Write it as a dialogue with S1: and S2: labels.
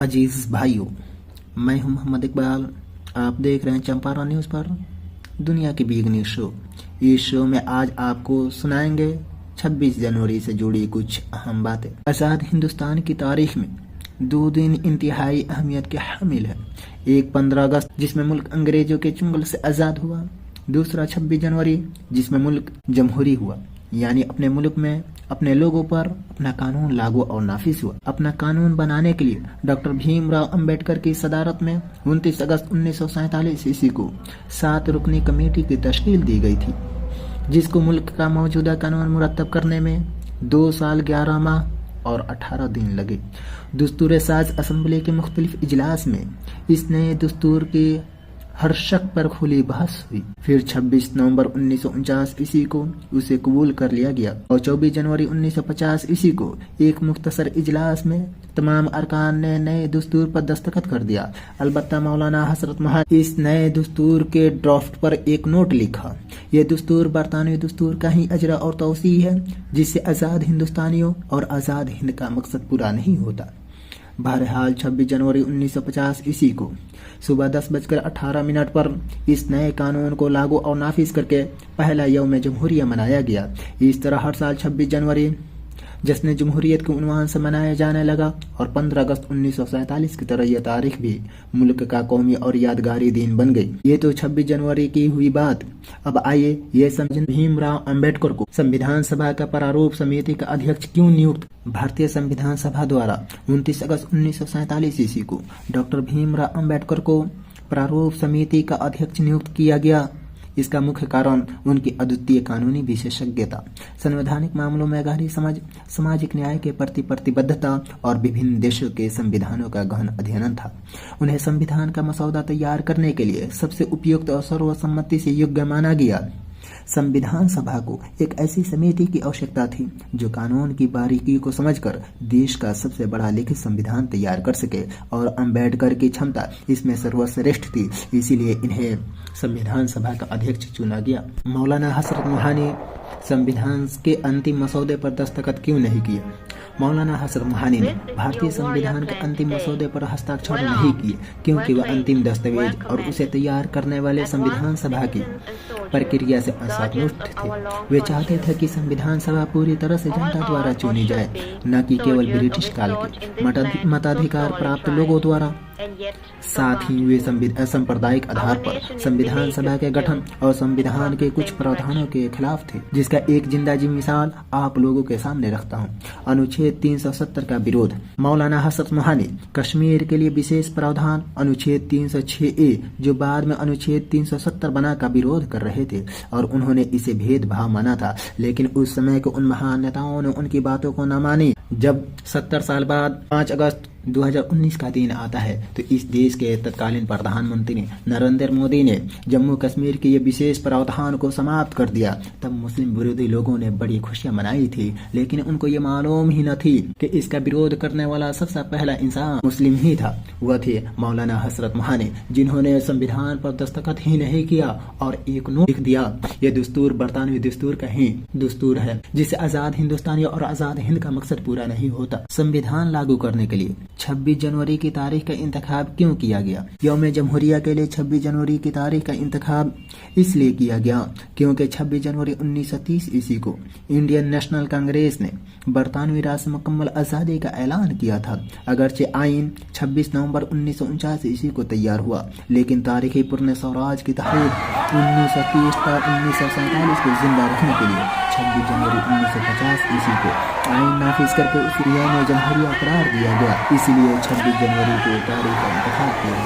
S1: अजीज भाइयों, मैं हूं मोहम्मद इकबाल। आप देख रहे हैं चंपारण न्यूज़ पर दुनिया की बिग न्यूज़ शो। इस शो में आज आपको सुनाएंगे 26 जनवरी से जुड़ी कुछ अहम बातें। आज़ाद हिंदुस्तान की तारीख में दो दिन इंतहाई अहमियत के हामिल है। एक 15 अगस्त जिसमें मुल्क अंग्रेजों के चुंगल से आज़ाद हुआ, दूसरा 26 जनवरी जिसमें मुल्क जमहूरी हुआ, यानी अपने मुल्क में अपने लोगों पर अपना कानून लागू और नाफिज हुआ। अपना कानून बनाने के लिए डॉक्टर भीमराव अंबेडकर की सदारत में 29 अगस्त 1947 ईस्वी को 7 रुकनी कमेटी की तश्कील दी गई थी, जिसको मुल्क का मौजूदा कानून मुरतब करने में 2 साल 11 माह और 18 दिन लगे। दस्तूर साज असम्बली के मुख्तलिफ इजलास में इस नए दस्तूर के हर शक पर खुली बहस हुई। फिर 26 नवंबर 1949 ईस्वी को उसे कबूल कर लिया गया और 24 जनवरी 1950 ईस्वी को एक मुख्तसर इजलास में तमाम अरकान ने नए दस्तूर पर दस्तखत कर दिया। अलबत्ता मौलाना हजरत मोहम्मद इस नए दस्तूर के ड्राफ्ट पर एक नोट लिखा। यह दस्तूर बरतानवी दस्तूर का ही अजरा और तौसी है, जिससे आज़ाद हिंदुस्तानियों और आज़ाद हिंद का मकसद पूरा नहीं होता। बहरहाल 26 जनवरी 1950 ईस्वी को सुबह 10:18 पर इस नए कानून को लागू और नाफिज करके पहला यौम जमहूरिया मनाया गया। इस तरह हर साल 26 जनवरी जश्न जमहूरियत के उन्वान से मनाया जाने लगा और 15 अगस्त 1947 की तरह यह तारीख भी मुल्क का कौमी और यादगारी दिन बन गई। ये तो 26 जनवरी की हुई बात। अब आइए ये समझें भीमराव अंबेडकर को संविधान सभा का प्रारूप समिति का अध्यक्ष क्यों नियुक्त। भारतीय संविधान सभा द्वारा 29 अगस्त 1947 ईस्वी को डॉक्टर भीमराव अंबेडकर को प्रारूप समिति का अध्यक्ष नियुक्त किया गया। इसका मुख्य कारण उनकी अद्वितीय कानूनी विशेषज्ञता, संवैधानिक मामलों में गहरी समझ, सामाजिक न्याय के प्रति प्रतिबद्धता और विभिन्न देशों के संविधानों का गहन अध्ययन था। उन्हें संविधान का मसौदा तैयार करने के लिए सबसे उपयुक्त और सर्वसम्मति से योग्य माना गया। संविधान सभा को एक ऐसी समिति की आवश्यकता थी जो कानून की बारीकी को समझकर देश का सबसे बड़ा लिखित संविधान तैयार कर सके, और अंबेडकर की क्षमता इसमें सर्वश्रेष्ठ थी। इसीलिए इन्हें संविधान सभा का अध्यक्ष चुना गया। मौलाना हजरत मोहम्मद ने संविधान के अंतिम मसौदे पर दस्तखत क्यों नहीं किए। मौलाना हजरत मोहम्मद ने भारतीय संविधान के अंतिम मसौदे पर हस्ताक्षर नहीं किए क्योंकि वह अंतिम दस्तावेज और उसे तैयार करने वाले संविधान सभा की प्रक्रिया से असंतुष्ट थे। वे चाहते थे कि संविधान सभा पूरी तरह से जनता द्वारा चुनी जाए, न कि केवल ब्रिटिश काल के मताधिकार प्राप्त लोगों द्वारा। साथ ही वे सांप्रदायिक आधार पर संविधान सभा के गठन और संविधान के कुछ प्रावधानों के खिलाफ थे, जिसका एक जिंदा जी मिसाल आप लोगों के सामने रखता हूँ। अनुच्छेद 370 का विरोध। मौलाना हजरत मोहम्मद ने कश्मीर के लिए विशेष प्रावधान अनुच्छेद 306A, जो बाद में अनुच्छेद 370 बना, का विरोध कर रहे थे और उन्होंने इसे भेदभाव माना था। लेकिन उस समय के उन महान नेताओं ने उनकी बातों को न मानी। जब 70 साल बाद 5 अगस्त 2019 का दिन आता है तो इस देश के तत्कालीन प्रधानमंत्री नरेंद्र मोदी ने जम्मू कश्मीर के ये विशेष प्रावधान को समाप्त कर दिया। तब मुस्लिम विरोधी लोगों ने बड़ी खुशियां मनाई थी, लेकिन उनको ये मालूम ही न थी कि इसका विरोध करने वाला सबसे पहला इंसान मुस्लिम ही था। वह थे मौलाना हजरत मोहम्मद, जिन्होंने संविधान पर दस्तखत ही नहीं किया और एक नोट लिख दिया। यह दस्तूर बरतानवी दस्तूर का ही दस्तूर है, जिससे आजाद हिंदुस्तानी और आजाद हिंद का मकसद पूरा नहीं होता। संविधान लागू करने के लिए 26 जनवरी की तारीख का इंतखाब क्यों किया गया। यौम जमहूरिया के लिए 26 जनवरी की तारीख का इंतखाब इसलिए किया गया क्योंकि 26 जनवरी 1930 ईस्वी को इंडियन नेशनल कांग्रेस ने बरतानवी राज से मुकम्मल आज़ादी का ऐलान किया था। अगरचे आइन 26 नवंबर 1949 ईस्वी को तैयार हुआ, लेकिन तारीखी पुरने स्वराज की तहरीक 1930 का 1947 को जिंदा रखने के लिए 26 जनवरी 1950 ईस्वी को आइन नाफिज करके उस यौम जमहूरिया करार दिया गया। इसलिए 26 जनवरी को तारीख का इंतखाब किया गया।